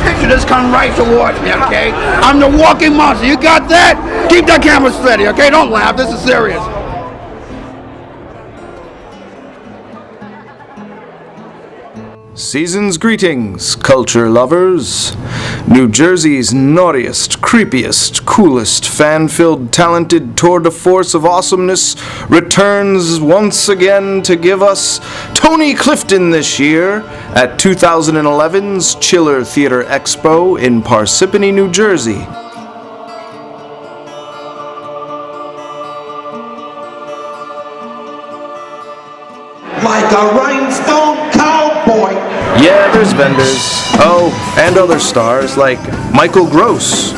Picture this come right towards me, okay? I'm the walking monster. You got that? Keep that camera steady, okay? Don't laugh. This is serious. Season's greetings, culture lovers. New Jersey's naughtiest, creepiest, coolest, fan-filled, talented tour de force of awesomeness returns once again to give us Tony Clifton this year at 2011's Chiller Theater Expo in Parsippany, New Jersey. Like a rhinestone cowboy. Yeah, there's vendors. Oh, and other stars like Michael Gross.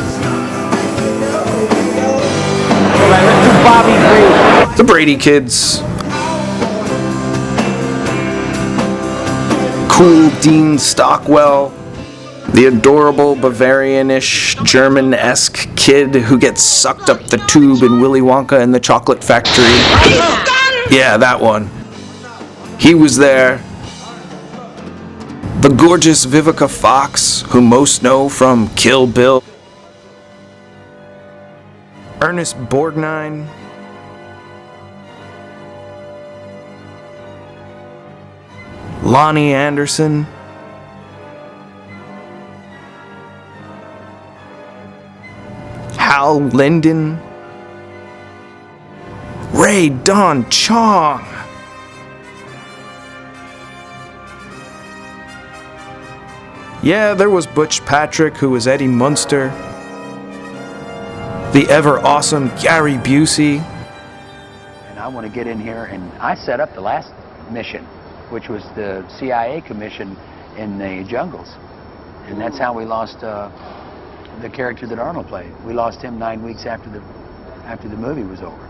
The Brady Kids. Cool Dean Stockwell. The adorable Bavarian-ish, German-esque kid who gets sucked up the tube in Willy Wonka and the Chocolate Factory. Yeah, that one. He was there. The gorgeous Vivica Fox, who most know from Kill Bill. Ernest Borgnine. Lonnie Anderson. Hal Linden. Ray Don Chong. Yeah, there was Butch Patrick, who was Eddie Munster. The ever-awesome Gary Busey. And I want to get in here, and I set up the last mission, which was the CIA commission in the jungles. And that's how we lost the character that Arnold played. We lost him 9 weeks after the movie was over.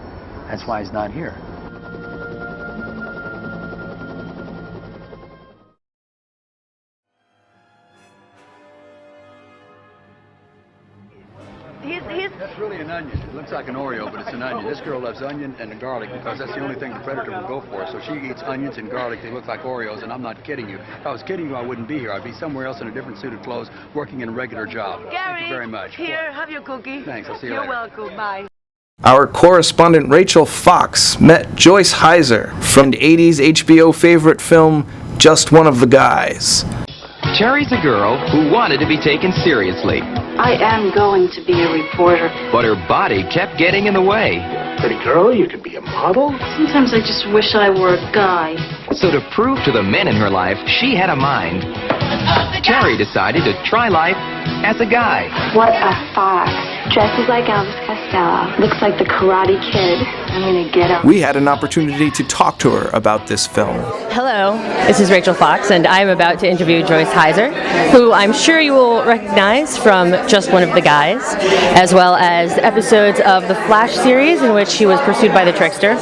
That's why he's not here. That's really an onion. It looks like an Oreo, but it's an onion. This girl loves onion and garlic because that's the only thing the predator will go for. So she eats onions and garlic. They look like Oreos, and I'm not kidding you. If I was kidding you, I wouldn't be here. I'd be somewhere else in a different suit of clothes, working in a regular job. Gary, thank you very much. Here, have your cookie. Thanks. I'll see you You're later. welcome. Bye. Our correspondent Rachel Fox met Joyce Heiser from the 80s HBO favorite film, Just One of the Guys. Cherry's a girl who wanted to be taken seriously. I am going to be a reporter. But her body kept getting in the way. Pretty girl, you could be a model. Sometimes I just wish I were a guy. So to prove to the men in her life she had a mind, Cherry decided to try life as a guy. What a fox. Dresses like Elvis Costello. Looks like the Karate Kid. I'm gonna get him. We had an opportunity to talk to her about this film. Hello, this is Rachel Fox, and I'm about to interview Joyce Heiser, who I'm sure you will recognize from Just One of the Guys, as well as episodes of the Flash series in which she was pursued by the Trickster.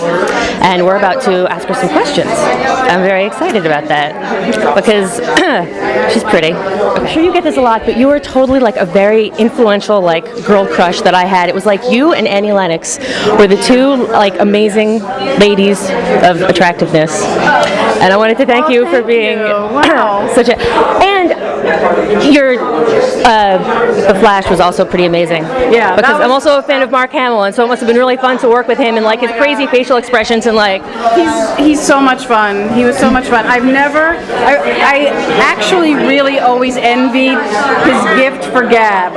And we're about to ask her some questions. I'm very excited about that because she's pretty. I'm sure you get this a lot, but you were totally like a very influential like girl crush that I had. It was like you and Annie Lennox were the two like amazing ladies of attractiveness. And I wanted to thank you for being such a... And your The Flash was also pretty amazing. Yeah. Because I'm also a fan of Mark Hamill, and so it must have been really fun to work with him and like his crazy facial expressions and like... He's so much fun. He was so much fun. I actually really always envied his gift for gab.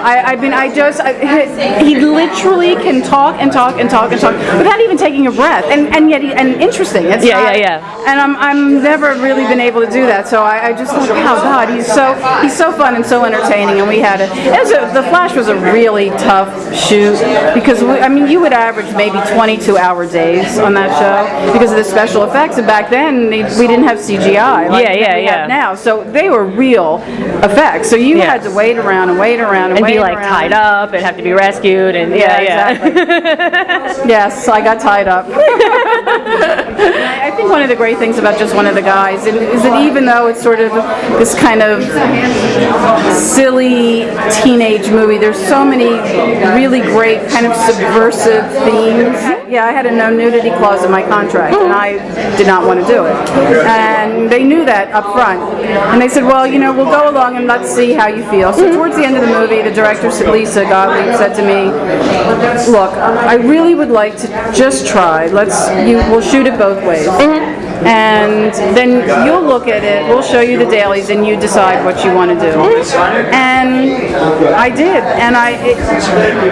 He literally can talk and talk and talk and talk without even taking a breath, and yet interesting. It's yeah. And I'm never really been able to do that. So I just thought, wow, God, he's so fun and so entertaining. And we had The Flash was a really tough shoot because you would average maybe 22-hour days on that show because of the special effects. And back then we didn't have CGI like we have now, so they were real effects. So you had to wait around and be like tied up and have to be rescued and exactly. Yes, I got tied up. I think one of the great things about Just One of the Guys is that even though it's sort of this kind of silly teenage movie. There's so many really great kind of subversive themes. Yeah, I had a no nudity clause in my contract, and I did not want to do it. And they knew that up front. And they said, well, you know, we'll go along and let's see how you feel. So towards the end of the movie, the director, Lisa Gottlieb, said to me, look, I really would like to just try. We'll shoot it both ways. And then you'll look at it, we'll show you the dailies, and you decide what you want to do. And I did, and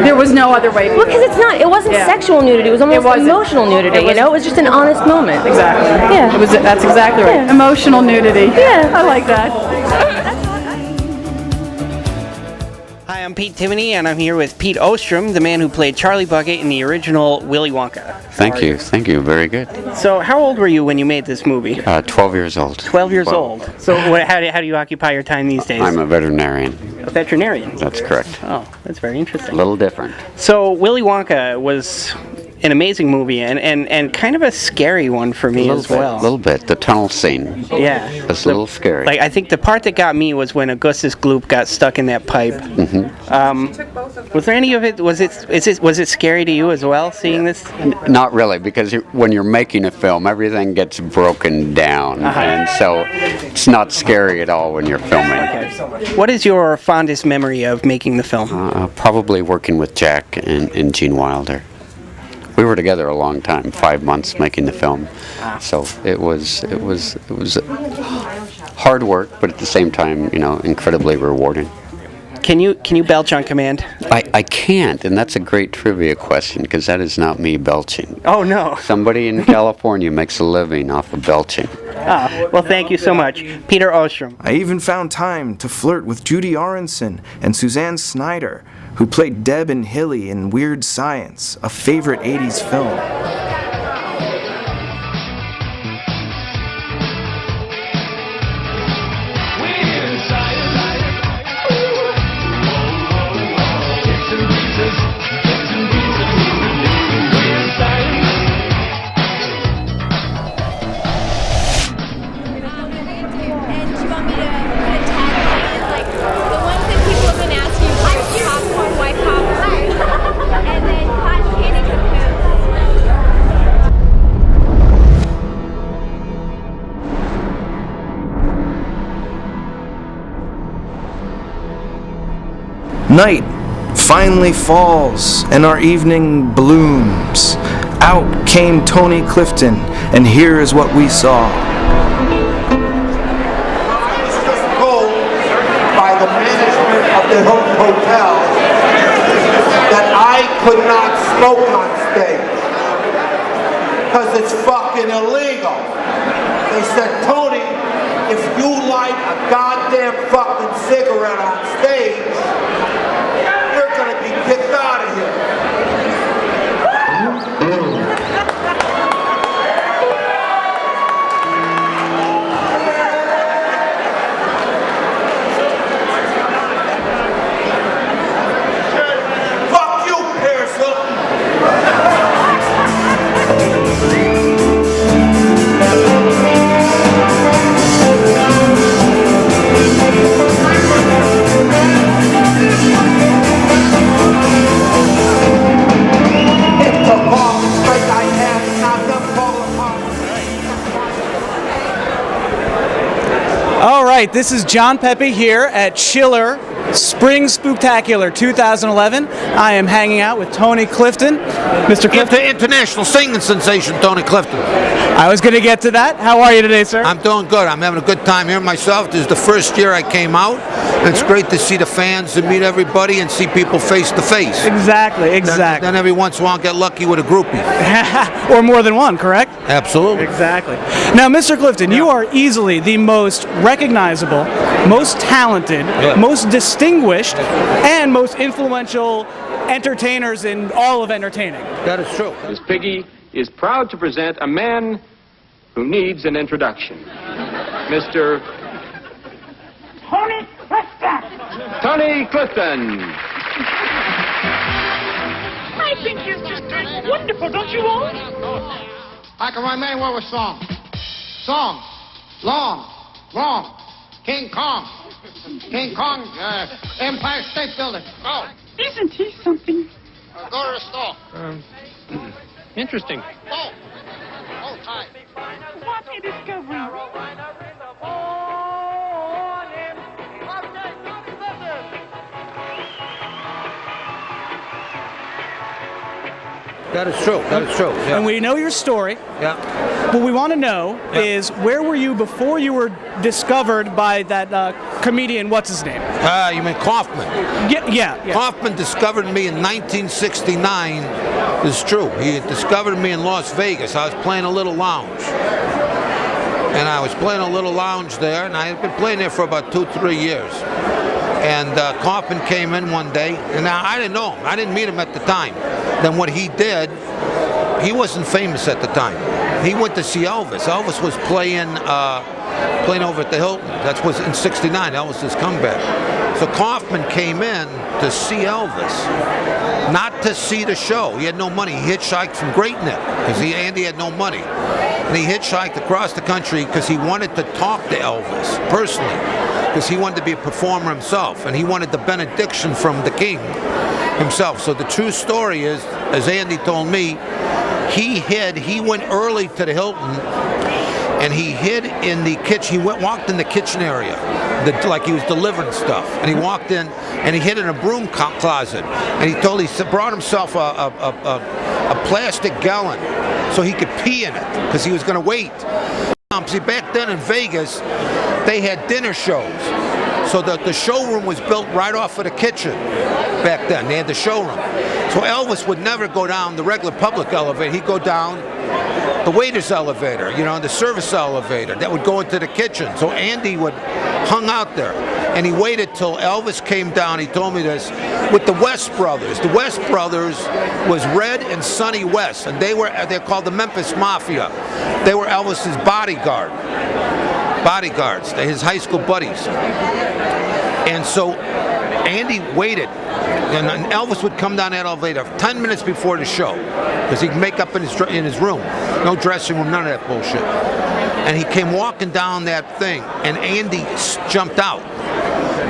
there was no other way. Well, because it wasn't sexual nudity, it was almost emotional nudity, you know? It was just an honest moment. Exactly. Yeah. That's exactly right. Yeah. Emotional nudity. Yeah. I like that. Hi, I'm Pete Timoney, and I'm here with Pete Ostrom, the man who played Charlie Bucket in the original Willy Wonka. Thank you. Very good. So, how old were you when you made this movie? 12 years old. 12 years old. So, how do you occupy your time these days? I'm a veterinarian. A veterinarian? That's correct. Oh, that's very interesting. A little different. So, Willy Wonka was an amazing movie and kind of a scary one for me as well. A little bit. The tunnel scene. Yeah. It's a little scary. Like, I think the part that got me was when Augustus Gloop got stuck in that pipe. Was there any of it? Was it scary to you as well, seeing this? Not really, because when you're making a film, everything gets broken down, and so it's not scary at all when you're filming. Okay. What is your fondest memory of making the film? Probably working with Jack and Gene Wilder. We were together a long time, 5 months making the film. So it was hard work, but at the same time, you know, incredibly rewarding. Can you belch on command? I can't, and that's a great trivia question, because that is not me belching. Oh, no. Somebody in California makes a living off of belching. Well, thank you so much. Peter Ostrom. I even found time to flirt with Judy Aronson and Suzanne Snyder, who played Deb and Hilly in Weird Science, a favorite 80s film. Night finally falls, and our evening blooms. Out came Tony Clifton, and here is what we saw. Told by the management of the hotel that I could not smoke on stage because it's fucking illegal. They said, Tony, if you light a goddamn fucking cigarette on stage, you're gonna be kicked out of here. Fuck you, Paris Hilton. All right, this is John Pepe here at Chiller Spring Spooktacular 2011. I am hanging out with Tony Clifton. Mr. Clifton? International singing sensation, Tony Clifton. I was going to get to that. How are you today, sir? I'm doing good. I'm having a good time here myself. This is the first year I came out. It's great to see the fans and meet everybody and see people face to face. Exactly. Then every once in a while get lucky with a groupie. Or more than one, correct? Absolutely. Exactly. Now, Mr. Clifton, you are easily the most recognizable, most talented, most distinguished, and most influential entertainers in all of entertaining. That is true. Miss Piggy is proud to present a man who needs an introduction. Mr. Tony Clifton! Tony Clifton! I think he's just wonderful, don't you all? I can remain with a song. Song. Long. King Kong. King Kong, Empire State Building. Go. Isn't he something? Go to the store. Interesting. Go. Hold tight. What a discovery. That is true. That is true. Yeah. And we know your story. Yeah. What we want to know is where were you before you were discovered by that comedian, what's his name? You mean Kaufman? Yeah. Kaufman discovered me in 1969. It's true. He discovered me in Las Vegas. I was playing a little lounge. And I was playing a little lounge there, and I had been playing there for about 2-3 years. And Kaufman came in one day, and now I didn't know him. I didn't meet him at the time. Then what he did, he wasn't famous at the time. He went to see Elvis. Elvis was playing over at the Hilton. That was in '69, Elvis's comeback. So Kaufman came in to see Elvis, not to see the show. He had no money. He hitchhiked from Great Neck because Andy had no money. And he hitchhiked across the country because he wanted to talk to Elvis personally, because he wanted to be a performer himself, and he wanted the benediction from the king himself. So the true story is, as Andy told me, he went early to the Hilton, and he hid in the kitchen. He walked in the kitchen area, like he was delivering stuff. And he walked in, and he hid in a broom closet. And he brought himself a plastic gallon so he could pee in it, because he was going to wait. See, back then in Vegas, they had dinner shows. So the showroom was built right off of the kitchen back then. They had the showroom. So Elvis would never go down the regular public elevator. He'd go down the waiter's elevator, the service elevator that would go into the kitchen. So Andy hung out there, and he waited till Elvis came down. He told me this, with the West Brothers. The West Brothers was Red and Sonny West, and they're called the Memphis Mafia. They were Elvis's bodyguards, his high school buddies. And so Andy waited, and Elvis would come down that elevator 10 minutes before the show, because he could make up in his room. No dressing room, none of that bullshit. And he came walking down that thing, and Andy jumped out.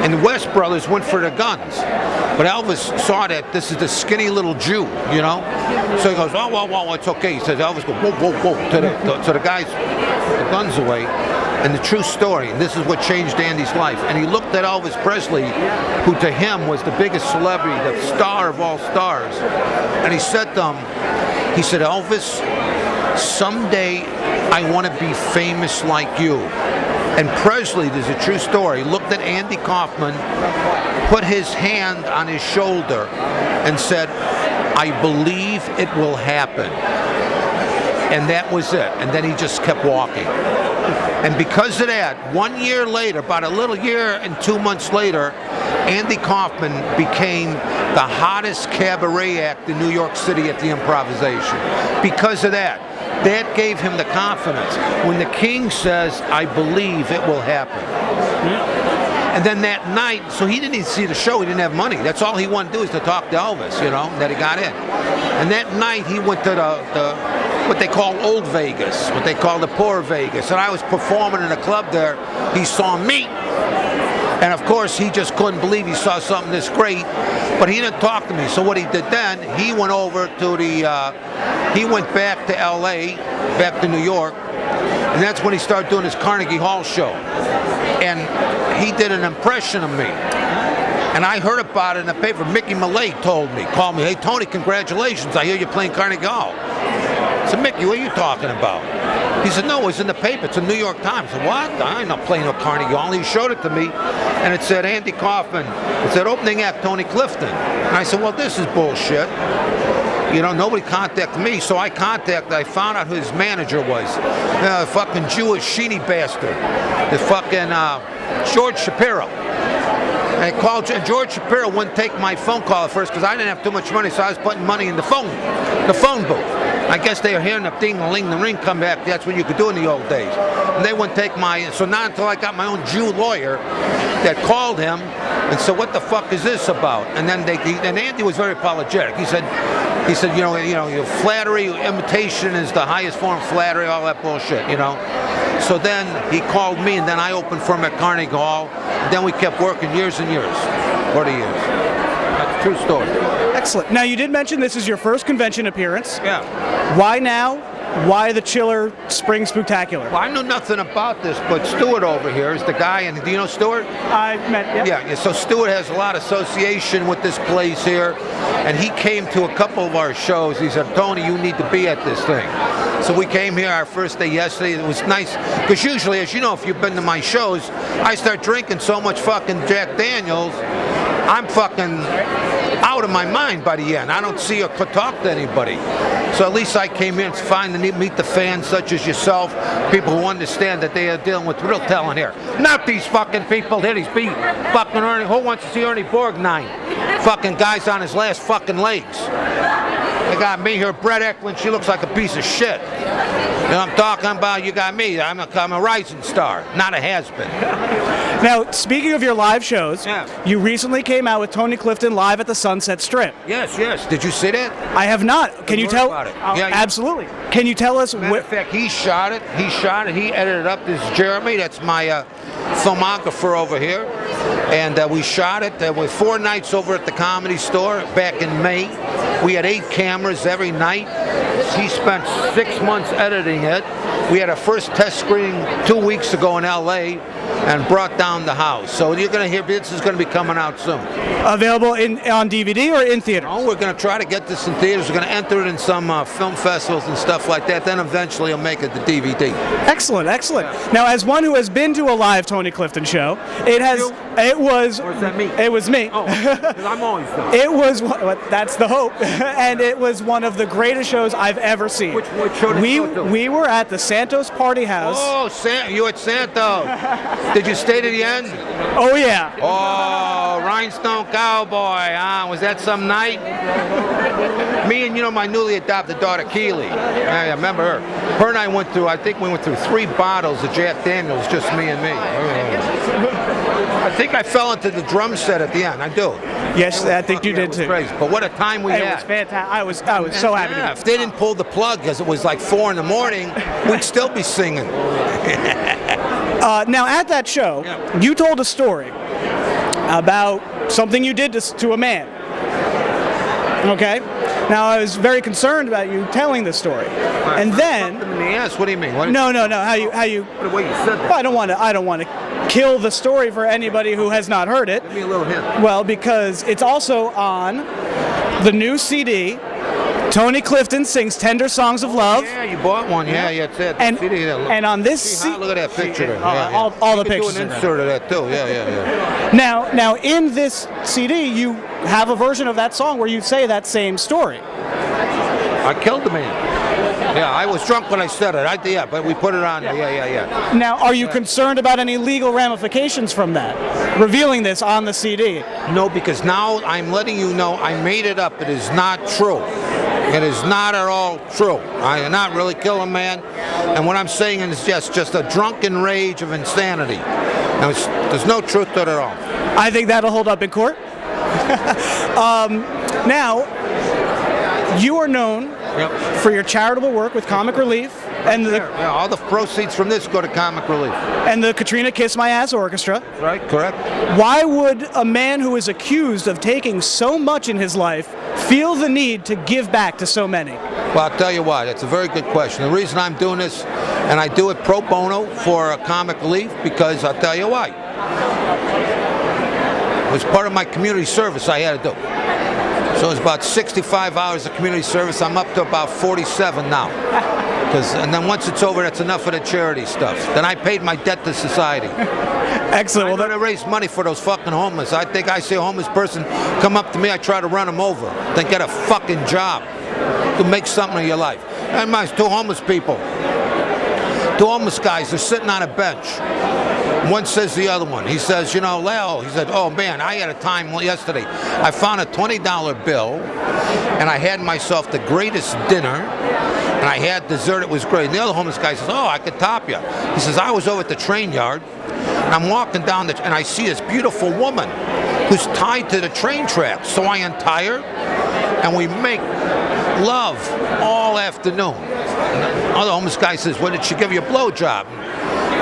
And the West Brothers went for the guns. But Elvis saw that this is the skinny little Jew, So he goes, whoa, it's okay. He says, Elvis goes, whoa, to the guys, the guns away. And the true story, and this is what changed Andy's life. And he looked at Elvis Presley, who to him was the biggest celebrity, the star of all stars. And he said to him, he said, Elvis, someday I want to be famous like you. And Presley, there's a true story, looked at Andy Kaufman, put his hand on his shoulder, and said, I believe it will happen. And that was it. And then he just kept walking. And because of that, 1 year later, about a little year and 2 months later, Andy Kaufman became the hottest cabaret act in New York City at the Improvisation. Because of that. That gave him the confidence. When the king says, I believe it will happen. And then that night, so he didn't even see the show, he didn't have money. That's all he wanted to do is to talk to Elvis, that he got in. And that night he went to what they call Old Vegas, what they call the Poor Vegas. And I was performing in a club there. He saw me. And of course, he just couldn't believe he saw something this great. But he didn't talk to me. So what he did then, he went over to he went back to L.A., back to New York. And that's when he started doing his Carnegie Hall show. And he did an impression of me. And I heard about it in the paper. Mickey Millay called me, hey, Tony, congratulations. I hear you're playing Carnegie Hall. I said, Mickey, what are you talking about? He said, no, it's in the paper. It's in New York Times. I said, what? I ain't not playing no Carnegie Hall. He showed it to me, and it said Andy Kaufman. It said opening act, Tony Clifton. And I said, well, this is bullshit. Nobody contacted me, so I found out who his manager was. Fucking Jewish sheeny bastard. The fucking George Shapiro. And I called, and George Shapiro wouldn't take my phone call at first because I didn't have too much money, so I was putting money in the phone booth. I guess they were hearing the ding-a-ling, the ring come back. That's what you could do in the old days. And they wouldn't take so not until I got my own Jew lawyer that called him and said, what the fuck is this about? And then and Andy was very apologetic. He said, your flattery, imitation is the highest form of flattery, all that bullshit, So then he called me, and then I opened for him at Carnegie Hall. And then we kept working years and years, 40 years. That's a true story. Excellent. Now, you did mention this is your first convention appearance. Yeah. Why now? Why the Chiller Spring Spooktacular? Well, I knew nothing about this, but Stuart over here is the guy, and do you know Stuart? I met, Yeah, so Stuart has a lot of association with this place here, and he came to a couple of our shows. He said, Tony, you need to be at this thing. So we came here our first day yesterday. It was nice, because usually, as you know, if you've been to my shows, I start drinking so much fucking Jack Daniels, I'm fucking out of my mind by the end. I don't see or could talk to anybody. So at least I came in to find and meet the fans such as yourself, people who understand that they are dealing with real talent here. Not these fucking people here, these fucking Ernie. Who wants to see Ernie Borgnine? Fucking guy's on his last fucking legs. They got me here, Brett Eklund, she looks like a piece of shit. You know what I'm talking about? You got me, I'm a rising star, not a has-been. Now, speaking of your live shows, you recently came out with Tony Clifton live at the Sunset Strip. Yes, yes. Did you see that? I have not. Can you tell? About it. Absolutely. Can you tell us? Matter of fact, he shot it. He edited it up. This is Jeremy. That's my filmographer over here. And we shot it. With 4 nights over at the Comedy Store back in May. We had 8 cameras every night. He spent 6 months editing it. We had our first test screening 2 weeks ago in LA and brought down the house. So you're going to hear, this is going to be coming out soon. Available on DVD or in theaters? Oh, we're going to try to get this in theaters. We're going to enter it in some film festivals and stuff like that. Then eventually I'll make it the DVD. Excellent, excellent. Now, as one who has been to a live Tony Clifton show, it was... Or is that me? It was me. Oh, because I'm always done. It was, that's the hope, and it was one of the greatest shows I've ever seen. Which show did you go to? We were at the Santos Party House. Oh, you at Santos. Did you stay to the end? Oh, yeah. Oh, Rhinestone Cowboy, huh? Was that some night? Me and, my newly adopted daughter, Keely. I remember her. Her and I went through, I think we went through 3 bottles of Jack Daniels, just me and me. I think I fell into the drum set at the end. I do. Yes, I think you did too. Crazy. But what a time we had. It was fantastic. I was so happy. Yeah, if they didn't pull the plug because it was like 4 in the morning, we'd still be singing. Now, at that show, you told a story about something you did to a man. Okay? Now, I was very concerned about you telling this story. And then... In the ass? What do you mean? No. How you... The way you said that. I don't want to kill the story for anybody who has not heard it. Give me a little hint. Well, because it's also on the new CD, Tony Clifton Sings Tender Songs of Love. Yeah, you bought one. Yeah, it's that CD. And on this CD... Look at that picture there. All the pictures. You can do an insert of that, too. Yeah. Now, in this CD, you have a version of that song where you say that same story. I killed the man. Yeah, I was drunk when I said it. But we put it on there. Yeah. Now, are you concerned about any legal ramifications from that? Revealing this on the CD? No, because now I'm letting you know I made it up. It is not true. It is not at all true. I did not really kill a man. And what I'm saying is just a drunken rage of insanity. Now, there's no truth to it at all. I think that'll hold up in court. Now, you are known for your charitable work with Comic Relief. And all the proceeds from this go to Comic Relief. And the Katrina Kiss My Ass Orchestra. Right, correct. Why would a man who is accused of taking so much in his life feel the need to give back to so many? Well, I'll tell you why. That's a very good question. The reason I'm doing this, and I do it pro bono for Comic Relief, because I'll tell you why. It was part of my community service I had to do. So it's about 65 hours of community service. I'm up to about 47 now. And then once it's over, that's enough of the charity stuff. Then I paid my debt to society. Excellent. I'm going to raise money for those fucking homeless. I think I see a homeless person come up to me, I try to run them over. Then get a fucking job to make something of your life. And my 2 homeless people. 2 homeless guys, they're sitting on a bench. One says the other one. He says, Leo, he said, oh man, I had a time yesterday. I found a $20 bill and I had myself the greatest dinner and I had dessert. It was great. And the other homeless guy says, oh, I could top you. He says, I was over at the train yard and I'm walking down and I see this beautiful woman who's tied to the train tracks. So I untie her and we make love all afternoon. And the other homeless guy says, well, did she give you a blowjob?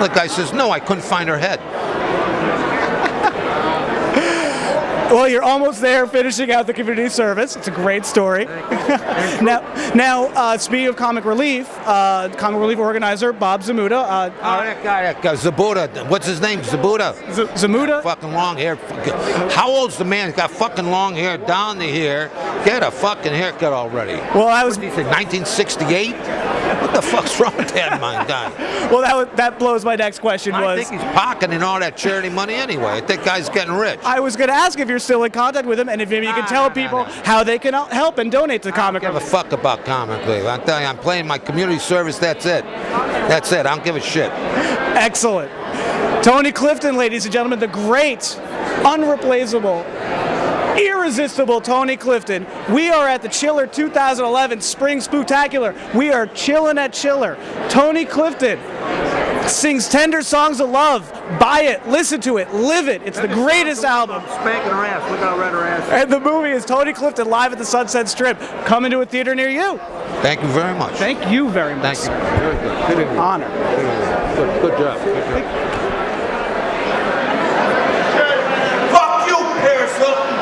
The guy says, no, I couldn't find her head. Well, you're almost there finishing out the community service. It's a great story. Now, speaking of comic relief organizer Bob Zamuda. That guy, Zabuda. What's his name? Zabuda. Zamuda? Fucking long hair. How old's the man? He's got fucking long hair down to here. Get a fucking haircut already. Well, I was. What did he say, 1968? What the fuck's wrong with that guy? Well, that blows my next question. I think he's pocketing all that charity money anyway. I think guy's getting rich. I was going to ask if you're still in contact with him, and if maybe you can tell people how they can help and donate to comic relief. I don't give a fuck about comic relief. I'm telling you, I'm playing my community service. That's it. That's it. I don't give a shit. Excellent. Tony Clifton, ladies and gentlemen, the great, unreplaceable, irresistible Tony Clifton. We are at the Chiller 2011 Spring Spooktacular. We are chilling at Chiller. Tony Clifton sings tender songs of love. Buy it, listen to it, live it. It's the greatest album. Spanking her ass. Look how red her ass is. And the movie is Tony Clifton live at the Sunset Strip. Coming to a theater near you. Thank you very much. Thank you very much. Thank you. Very good. Good interview. Honor. Good job. Fuck you, Paris Hilton.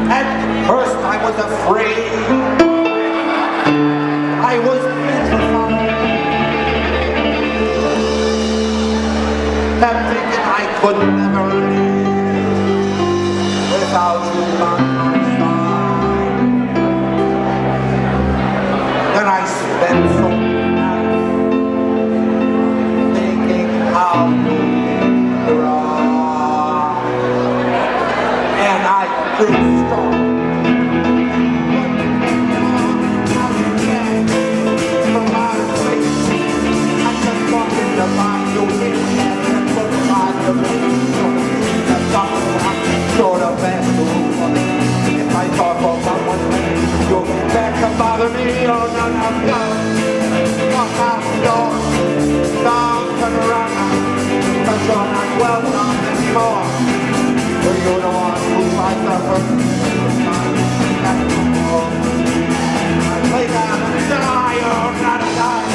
At first I was afraid. I was petrified. Kept thinking I could never live without you by my side. Then I spent so many nights thinking how you are, and I grew strong. If I talk about one thing, you'll be back to bother me. Oh, no, no, no. Walk out the door, don't turn around, because you're not welcome anymore. For you're the one who I suffer. I lay down and die, or not a die.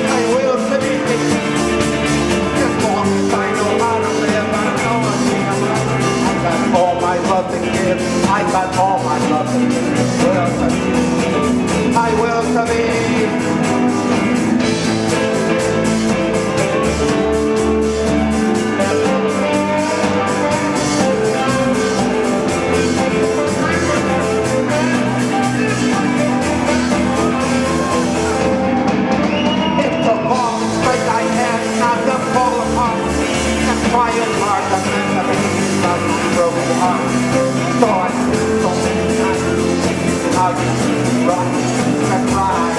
I will believe me. As long as I know how to live, I know I'm right. I got all my love to give. I got all my love to give. I will to be. It's a long straight I had not to fall apart. And trying hard to mend the pieces of my broken heart. So I spent so many times how you rock and cry.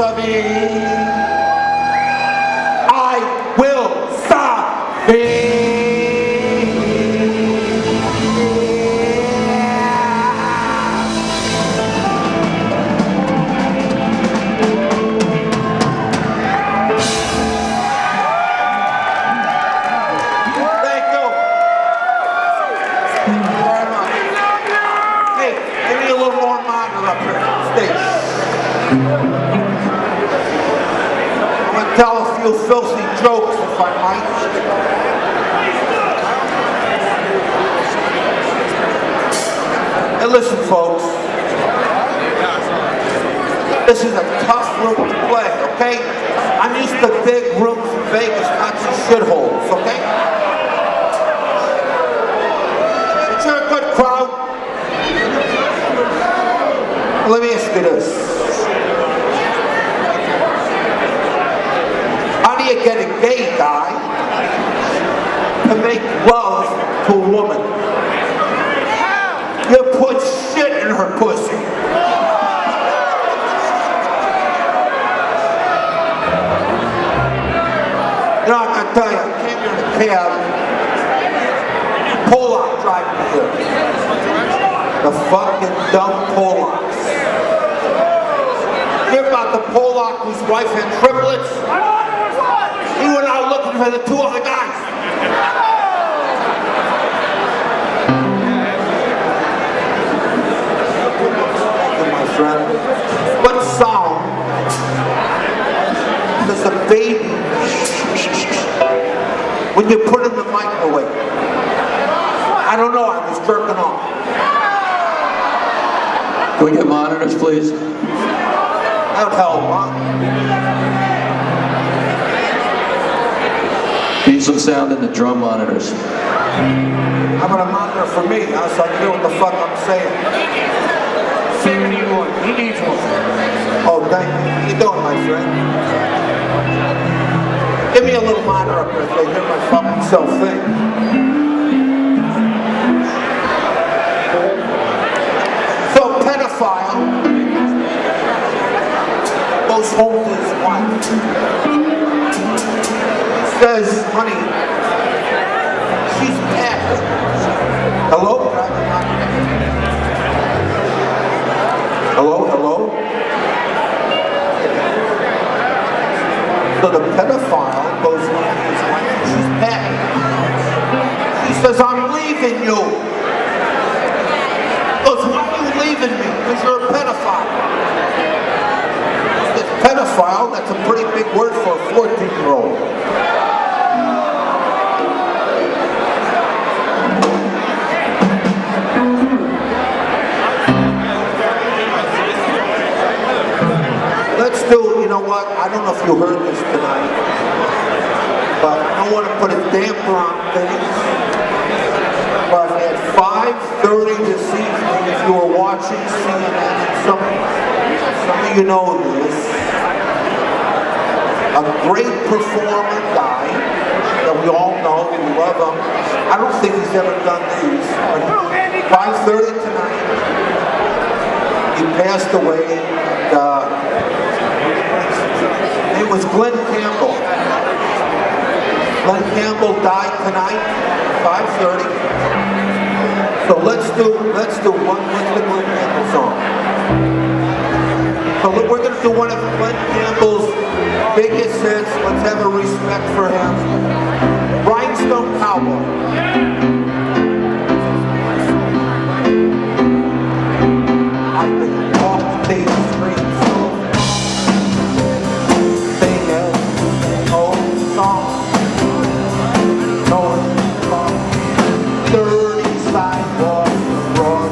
sabi. I will sabi. Tell a few filthy jokes, if I might. And listen, folks. This is a tough room to play, okay? I'm used to big rooms in Vegas, not some shitholes, okay? But you're a good crowd. Let me ask you this. How do you get a gay guy to make love to a woman? You put shit in her pussy. You know, I gotta tell you, I came here in a cab. Pollock driving me here. The fucking dumb Pollocks. Hear about the Pollock whose wife had triplets? He went out looking for the two other guys. My friend, what sound does a baby when you put it in the microwave? I don't know, I was jerking off. Can we get monitors, please? That would help, huh? Need some sound in the drum monitors. How about a monitor for me, huh? So I can hear what the fuck I'm saying. Sam needs one. He needs one. Oh, thank you. How you doing, my friend? Give me a little monitor up there so I hear my fucking self think. So, pedophile goes home to his wife. Says, honey, she's bad. Hello? Hello? Hello? So the pedophile goes home to his wife and she's bad. He says, I'm leaving you. He goes, why are you leaving me? Because you're a pedophile. This pedophile, that's a pretty big word for a 14-year-old. Let's do, you know what, I don't know if you heard this tonight, but I don't want to put a damper on things, but at 5:30 this evening, if you were watching CNN, and some of you know this, a great performer died, that we all know, we love him. I don't think he's ever done these, but 5:30 tonight, he passed away. It was Glenn Campbell. Glenn Campbell died tonight, 5:30. So let's do what's the Glenn Campbell song? So we're going to do one of Glenn Campbell's biggest hits. Let's have a respect for him. Rhinestone Cowboy. I've been walking these streets, singing old songs, knowing from dirty sidewalks abroad.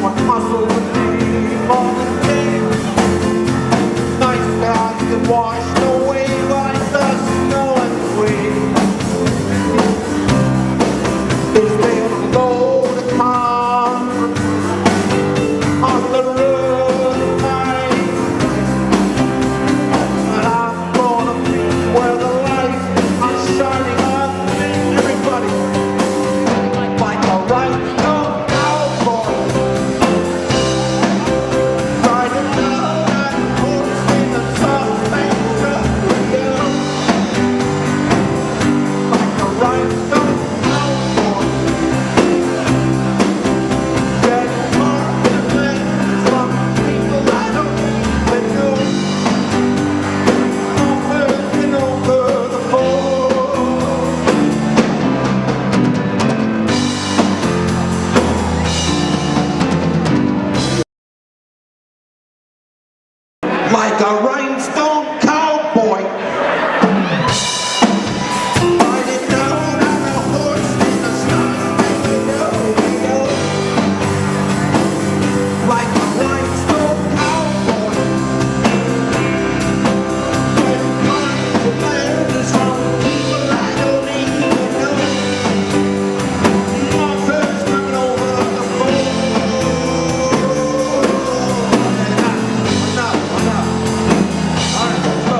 What muscle would be on the day? Nice guys that washed away like the snow and wind. There's been a load of time on the road tonight, and I'm gonna be where the lights are shining on everybody like a rhinestone cowboy. like a rhinestone cowboy. Riding down on a horse in the star-spangled rodeo. Like a rhinestone cowboy. Getting compliments from people I don't even know. My friends coming over the phone. Enough. All right, let's go.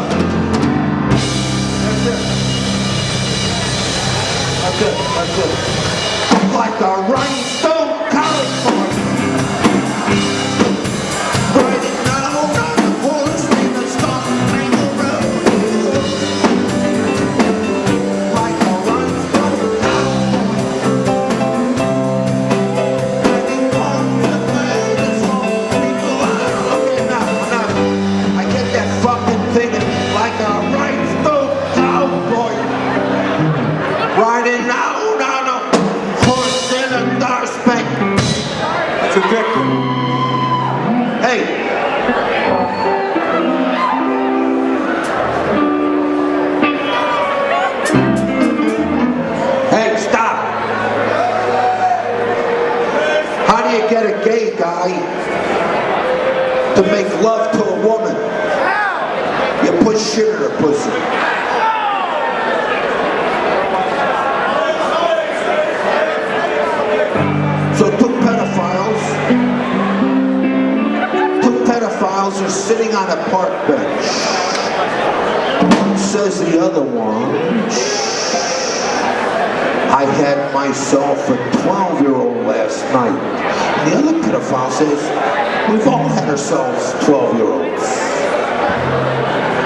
That's it. Like a rhinestone cowboy. Riding down on a horse in the star-spangled rodeo. Like a rhinestone cowboy. Getting compliments from people I don't enough. I get that fucking thing like a rhinestone cowboy. Riding out on a horse in a star-spangled. That's a victim. Hey. Hey, stop. How do you get a gay guy to make love to a woman? You put shit in her pussy. So two pedophiles are sitting on a park bench. One says the other one, I had myself a 12-year-old last night. And the other pedophile says, we've all had ourselves 12-year-olds.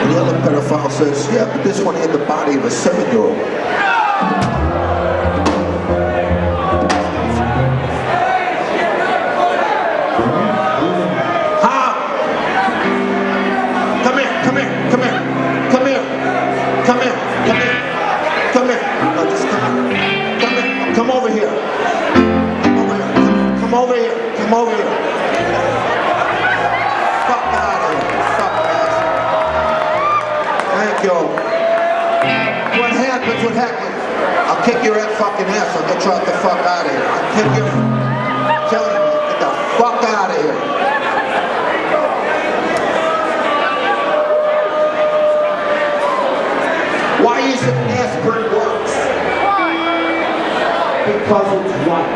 And the other pedophile says, yeah, but this one had the body of a 7-year-old. Come over here. Fuck out of here. Fuck ass. Thank you. What happens? I'll kick your fucking ass. I'll get you out the fuck out of here. I'll kick your... I'm telling you, get the fuck out of here. Why is it aspirin works? Because it's white.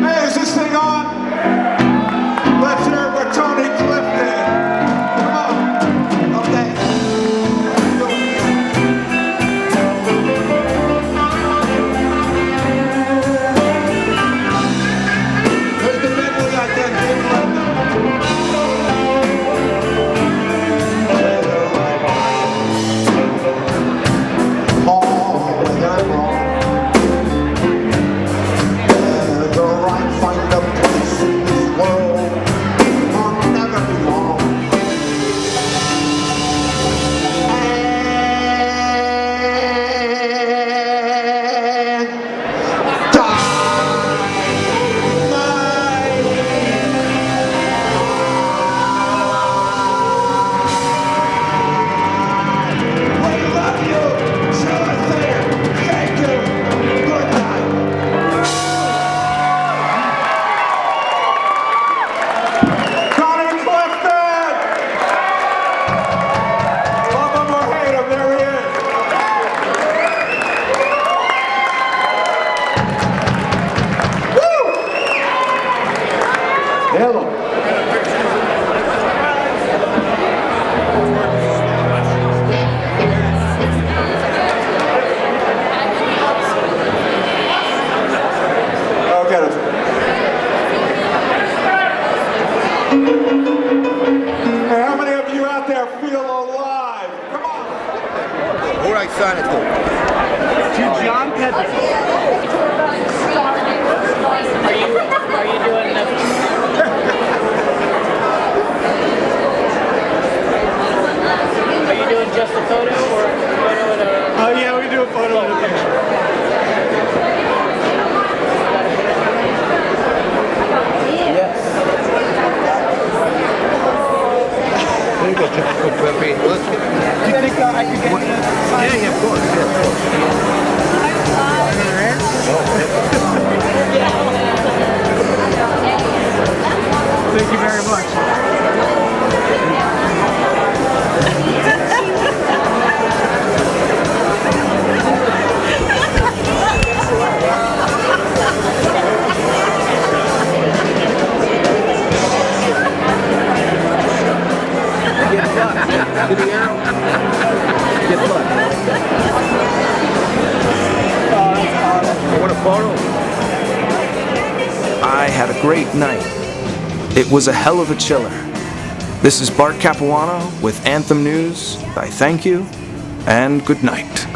Hey, is this thing on? Let's hear it for Tony Clifton. Come on. Okay. Here's the medley I did. I sign it to? To John Pedro. Are you doing the... Are you doing just a photo or a photo and a... Oh yeah, we do a photo of the picture. Yes. There you go, typical Pepe. Do you think I could get you Yeah, of course. Thank you very much. To the arrow. Get luck. What a photo. I had a great night. It was a hell of a chiller. This is Bart Capuano with Anthem News. I thank you and good night.